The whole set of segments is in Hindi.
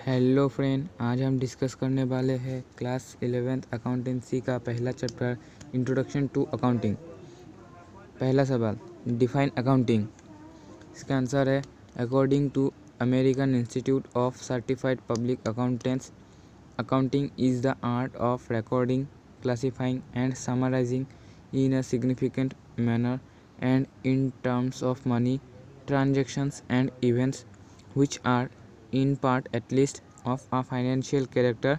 हेलो फ्रेंड, आज हम डिस्कस करने वाले हैं क्लास 11th अकाउंटेंसी का पहला चैप्टर इंट्रोडक्शन टू अकाउंटिंग। पहला सवाल, डिफाइन अकाउंटिंग। इसका आंसर है according to American Institute of Certified Public Accountants, accounting is the art of recording, classifying and summarizing in a significant manner and in terms of money, transactions and events which are in part at least of a financial character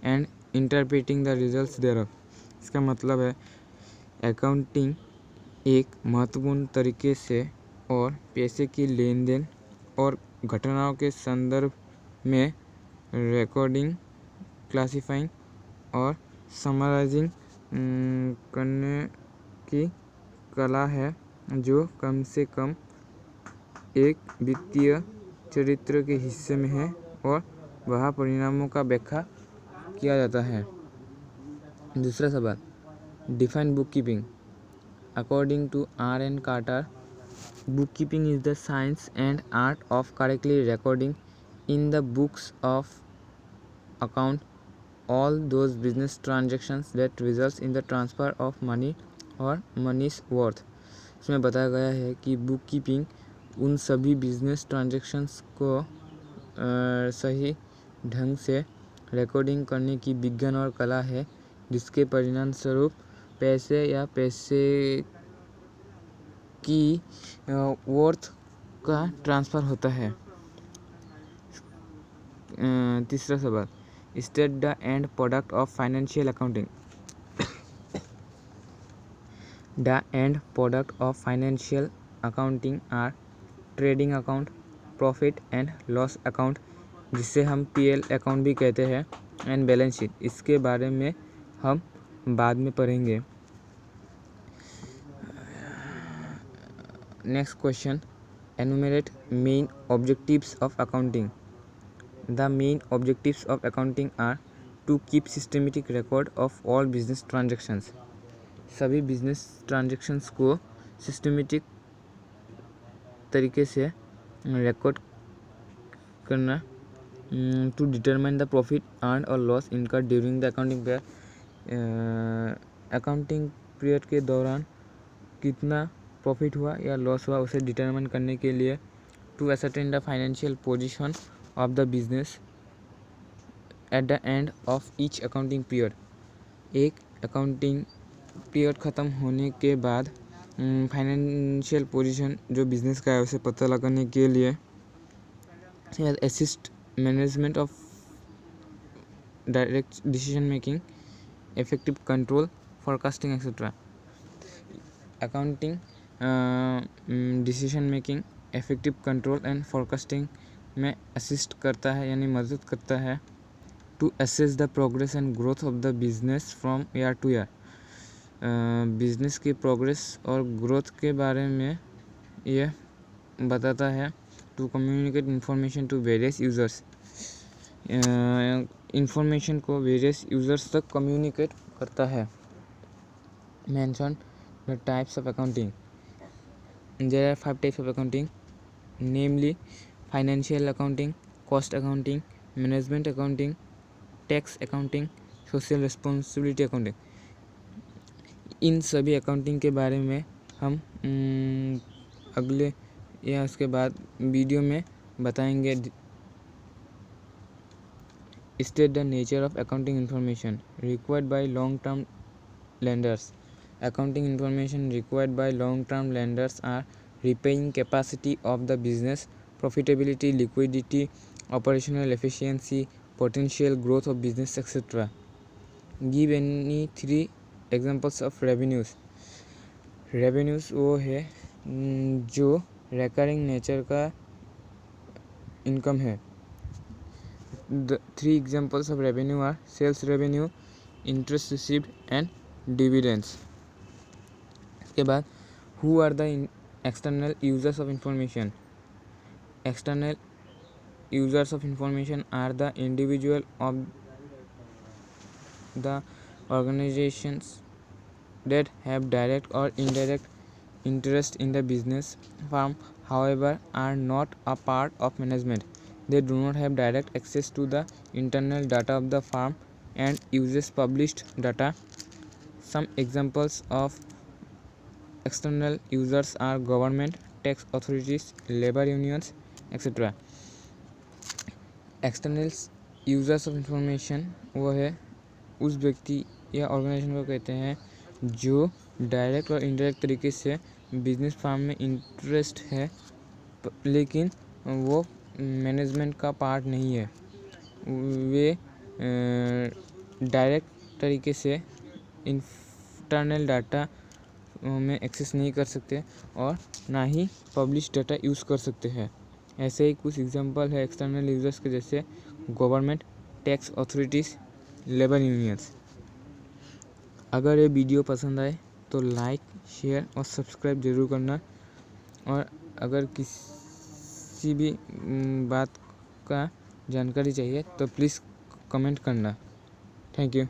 and interpreting the results thereof। इसका मतलब है अकाउंटिंग एक महत्वपूर्ण तरीके से और पैसे की लेन देन और घटनाओं के संदर्भ में रिकॉर्डिंग, क्लासिफाइंग और समराइजिंग करने की कला है, जो कम से कम एक वित्तीय चरित्र के हिस्से में है और वह परिणामों का व्याख्या किया जाता है। दूसरा सवाल, define bookkeeping. According to R.N. Carter, bookkeeping is the science and art of correctly recording in the books of account all those business transactions that results in the transfer of money or money's worth। इसमें बताया गया है कि बुक कीपिंग उन सभी बिजनेस ट्रांजैक्शंस को सही ढंग से रिकॉर्डिंग करने की विज्ञान और कला है, जिसके परिणाम स्वरूप पैसे या पैसे की वर्थ का ट्रांसफ़र होता है। तीसरा सवाल, state the end product of financial accounting. The end product of financial accounting are trading account, profit and loss account, जिसे हम PL अकाउंट भी कहते हैं, एंड बैलेंस शीट। इसके बारे में हम बाद में पढ़ेंगे। Next question, enumerate main objectives of accounting. The main objectives of accounting are to keep systematic record of all business transactions. सभी बिजनेस ट्रांजेक्शन्स को सिस्टमेटिक तरीके से रिकॉर्ड करना, to determine the profit earn और loss incurred during the accounting period. Accounting period के दौरान कितना प्रॉफिट हुआ या लॉस हुआ उसे डिटरमाइन करने के लिए, to ascertain the financial position of the business at the end of each accounting period. एक अकाउंटिंग पीरियड ख़त्म होने के बाद फाइनेंशियल पोजीशन जो बिजनेस का है उसे पता लगाने के लिए assist management of direct decision making, effective control, forecasting etcetera. Accounting decision making, effective control and forecasting में असिस्ट करता है यानी मदद करता है। To assess the progress and growth of the business from year to year. Business की प्रोग्रेस और ग्रोथ के बारे में यह बताता है। To communicate information to various users. Information को वेरियस यूज़र्स तक कम्युनिकेट करता है। Mention the types of accounting. There are 5 types of accounting, namely financial accounting, cost accounting, management accounting, tax accounting, social responsibility accounting. इन सभी अकाउंटिंग के बारे में हम अगले या उसके बाद वीडियो में बताएंगे। State the nature of accounting information required by long term lenders. Accounting information required by long term lenders are repaying capacity of the business, profitability, liquidity, operational efficiency, potential growth of business, etc. Give any 3 examples of revenues। Revenues वो है जो रिकरिंग नेचर का इनकम है। The 3 examples of revenue are sales revenue, interest received and dividends. इसके बाद who are the external users of information। External users of information are the individual of the organizations that have direct or indirect interest in the business firm, however are not a part of management। They do not have direct access to the internal data of the firm and uses published data. Some examples of external users are government, tax authorities, labor unions, etc. External users of information वो है उस व्यक्ति या ऑर्गेनाइजेशन को कहते हैं जो डायरेक्ट और इनडायरेक्ट तरीके से बिजनेस फार्म में इंटरेस्ट है लेकिन वो मैनेजमेंट का पार्ट नहीं है। वे डायरेक्ट तरीके से इंटरनल डाटा में एक्सेस नहीं कर सकते और ना ही पब्लिश डाटा यूज़ कर सकते हैं। ऐसे ही कुछ एग्जांपल है एक्सटर्नल यूजर्स के, जैसे government, tax authorities, labour unions. अगर ये वीडियो पसंद आए तो लाइक, शेयर और सब्सक्राइब ज़रूर करना, और अगर किसी भी बात का जानकारी चाहिए तो प्लीज़ कमेंट करना। Thank you.